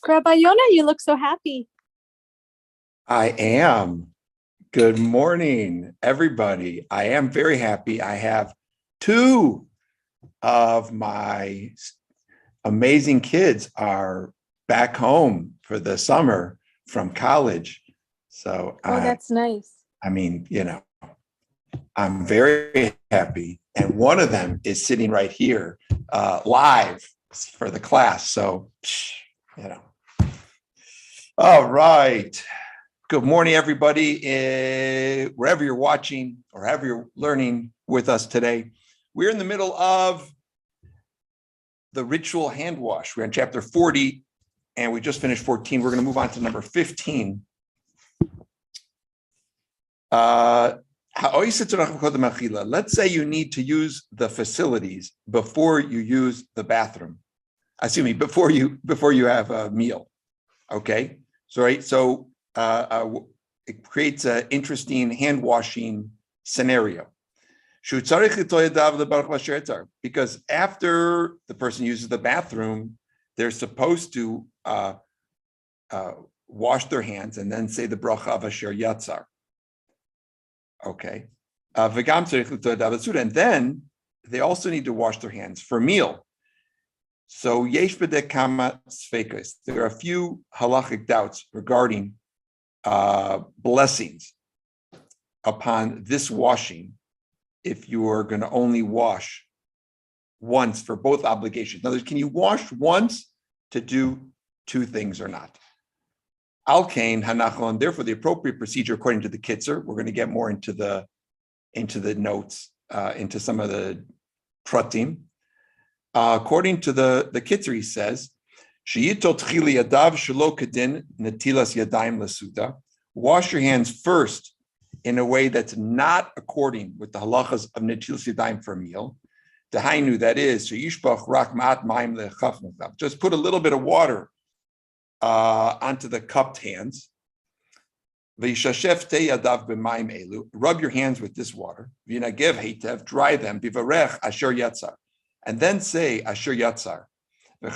Rabbi Yonah, you look so happy. I am. Good morning, everybody. I am very happy. I have two of my amazing kids are back home for the summer from college. So, that's nice. I'm very happy. And one of them is sitting right here live for the class. So, All right. Good morning, everybody. Wherever you're watching or however you're learning with us today, we're in the middle of the ritual hand wash. We're in chapter 40, and we just finished 14. We're going to move on to number 15. Let's say you need to use the facilities before you use the bathroom. Before you have a meal. Okay. So it creates an interesting hand washing scenario. Because after the person uses the bathroom, they're supposed to wash their hands and then say the bracha of Asher Yatzar. Okay. And then they also need to wash their hands for meal. So yesh b'deh kama sfekas. There are a few halachic doubts regarding blessings upon this washing if you are going to only wash once for both obligations. In other words, can you wash once to do two things or not? Al-kain hanachon, therefore the appropriate procedure according to the Kitzer, we're going to get more into the notes, into some of the pratim. According to the Kitzer, he says, wash your hands first in a way that's not according with the halachas of Netilas Yadayim for a meal. Dehainu, that is, just put a little bit of water onto the cupped hands. Rub your hands with this water. Dry them. And then say Asher Yatzar. And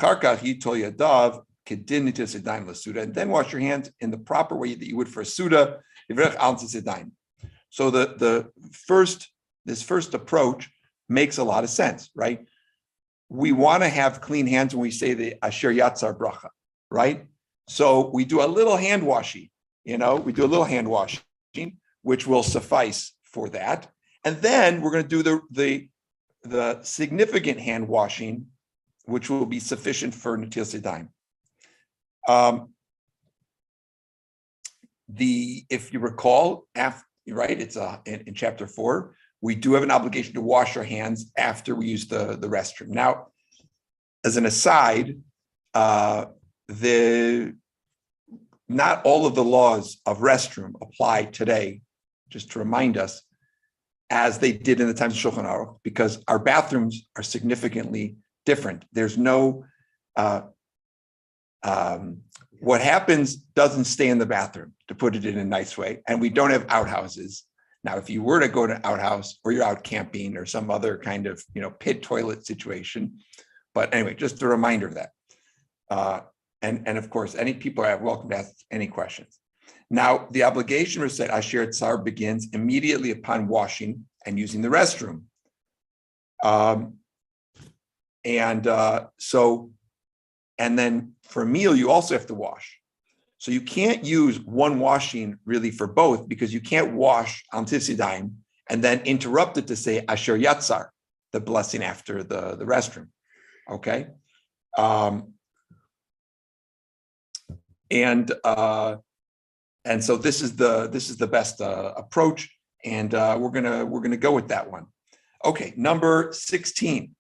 then wash your hands in the proper way that you would for a Suda. So this first approach makes a lot of sense, right? We want to have clean hands when we say the Asher Yatzar bracha, right? So we do a little hand washing, which will suffice for that. And then we're going to do the significant hand washing, which will be sufficient for Netilas Yadayim. If you recall, it's in chapter 4, we do have an obligation to wash our hands after we use the restroom. Now, as an aside, not all of the laws of restroom apply today, just to remind us, as they did in the times of Shulchan Aruch, because our bathrooms are significantly different. There's no, what happens doesn't stay in the bathroom, to put it in a nice way, and we don't have outhouses. Now, if you were to go to an outhouse or you're out camping or some other kind of, pit toilet situation, but anyway, just a reminder of that. And of course, any people are welcome to ask any questions. Now, the obligation for said Asher Yatzar begins immediately upon washing and using the restroom. And then for a meal, you also have to wash. So you can't use one washing really for both, because you can't wash on Netilas Yadayim and then interrupt it to say Asher Yatzar, the blessing after the restroom. Okay. And so this is the best approach, and we're gonna go with that one. Okay, number 16.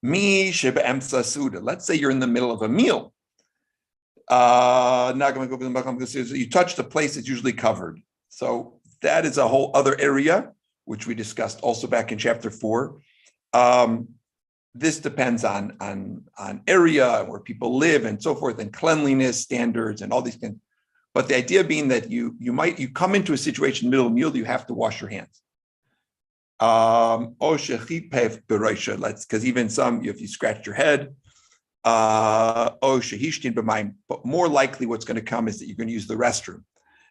Mi sheba emsa suda. Let's say you're in the middle of a meal. Not going to go. You touch the place that's usually covered. So that is a whole other area which we discussed also back in chapter 4. This depends on area where people live and so forth, and cleanliness standards and all these things. But the idea being that you come into a situation in the middle of a meal, you have to wash your hands. Because even some, if you scratch your head, But more likely what's going to come is that you're going to use the restroom.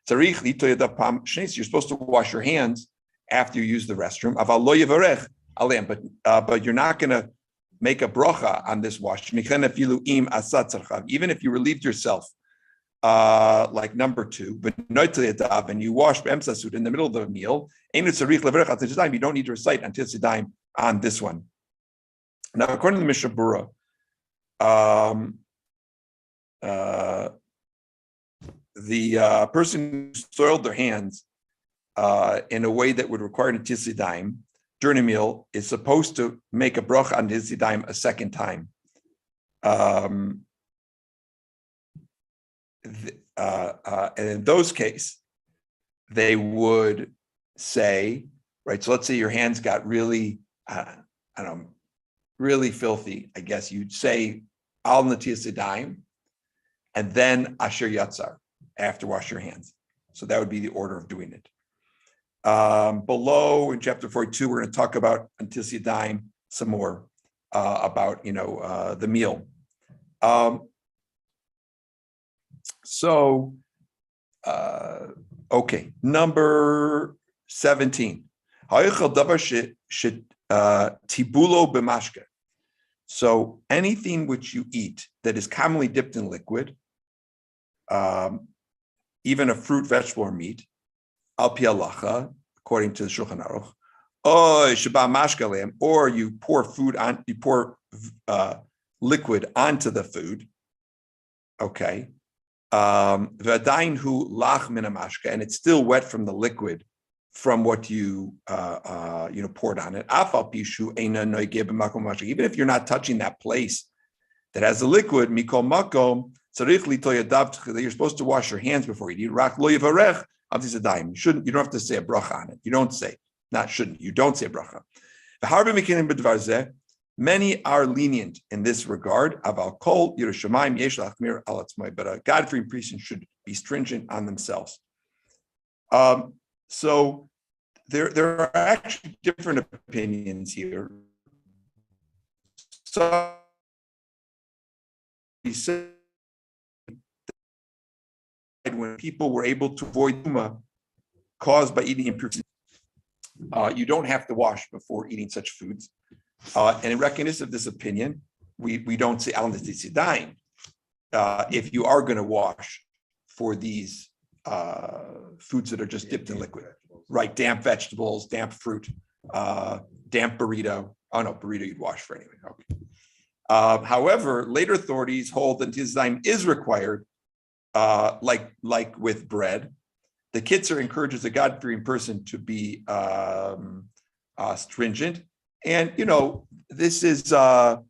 You're supposed to wash your hands after you use the restroom. But you're not going to make a bracha on this wash. Even if you relieved yourself, like number 2, and you wash in the middle of the meal, you don't need to recite until Yadayim on this one. Now, according to the Mishnah Berurah, the person who soiled their hands in a way that would require Netilat Yadayim during a meal is supposed to make a bracha on Netilat Yadayim a second time. And in those cases, they would say, right, so let's say your hands got really, really filthy, I guess you'd say al Netilat Yadayim and then asher yatzar, after wash your hands. So that would be the order of doing it. Below in chapter 42, we're going to talk about Netilat Yadayim some more, about the meal. Okay, number 17. Tibulo b'mashke. So anything which you eat that is commonly dipped in liquid, even a fruit, vegetable, or meat, al pi halacha, according to the Shulchan Aruch, or you pour liquid onto the food. Okay. And it's still wet from the liquid from what you poured on it. Even if you're not touching that place that has the liquid, mikol makom, you're supposed to wash your hands before you eat. You don't have to say a bracha on it. You don't say a bracha. Many are lenient in this regard. But a God-fearing person should be stringent on themselves. So there are actually different opinions here. So he said when people were able to avoid tuma caused by eating impurities, you don't have to wash before eating such foods. And in recognition of this opinion, we don't say al Netilat Yadayim if you are going to wash for these foods that are just dipped in liquid, right? Damp vegetables, damp fruit, damp burrito. Oh no, burrito you'd wash for anyway. Okay. However, later authorities hold that Netilat Yadayim is required, like with bread. The Kitzur encourages a God-fearing person to be stringent. And, this is, if a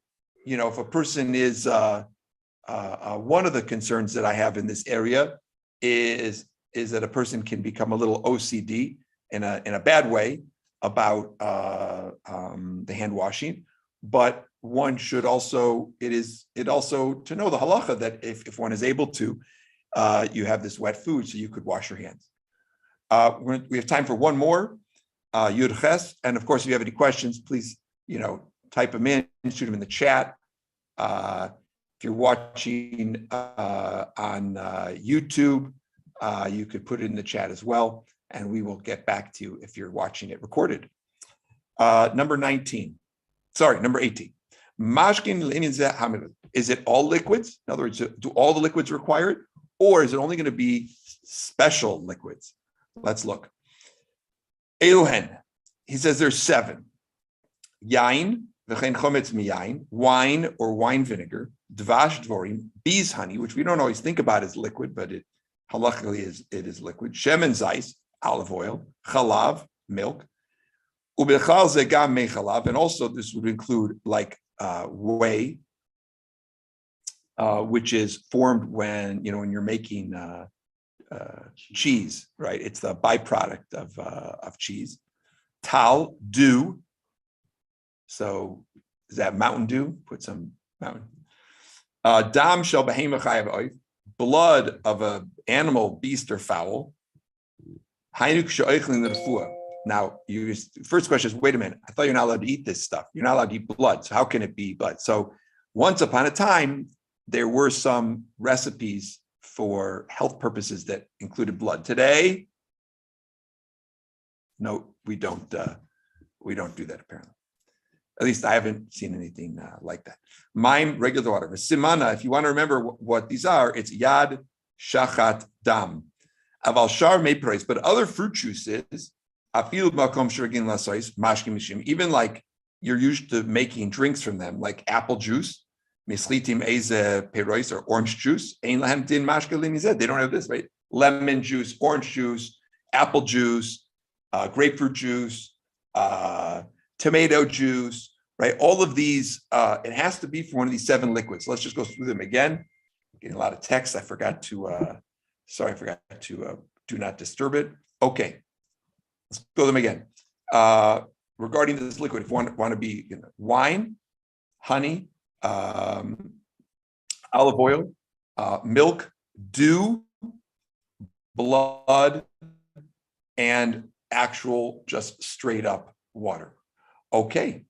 person is, one of the concerns that I have in this area is that a person can become a little OCD in a bad way about the hand washing. But one should also, it also to know the halacha that if one is able to, you have this wet food, so you could wash your hands. We have time for one more. Yud Ches, and of course, if you have any questions, please, type them in, shoot them in the chat. If you're watching on YouTube, you could put it in the chat as well, and we will get back to you if you're watching it recorded. Number 18. Mashkin, is it all liquids? In other words, do all the liquids required, or is it only going to be special liquids? Let's look. Eluhen, he says there's 7. Yain, v'chein chometz miyain, wine or wine vinegar, dvash dvorim, bees honey, which we don't always think about as liquid, but it halachically is liquid. Shemen zayis, olive oil, chalav, milk, ubechal zegam mei chalav, and also this would include like whey, which is formed when you're making cheese, right? It's the byproduct of cheese. Tal, dew. So is that Mountain Dew? Put some mountain. Dam shel behema chayav oif. Blood of an animal, beast, or fowl. Hainuk she'oichlin l'refuah. Now, first question is, wait a minute. I thought you're not allowed to eat this stuff. You're not allowed to eat blood. So how can it be blood? So Once upon a time, there were some recipes for health purposes that included blood. Today, no, we don't do that apparently. At least I haven't seen anything like that. Mime, regular water. Simana, if you want to remember what these are, it's yad, shachat, dam. Aval shar meipros, but other fruit juices, afil makom shirgin lasois, mashkim mishim, even like you're used to making drinks from them, like apple juice, mislitim eze perois, or orange juice. Ein lahem din mashke limized. They don't have this, right? Lemon juice, orange juice, apple juice, grapefruit juice, tomato juice, right? All of these, it has to be for one of these 7 liquids. Let's just go through them again. Getting a lot of text. I forgot to do not disturb it. Okay, let's go them again. Regarding this liquid, if you want to be wine, honey, olive oil, milk, dew, blood, and actual just straight up water. Okay.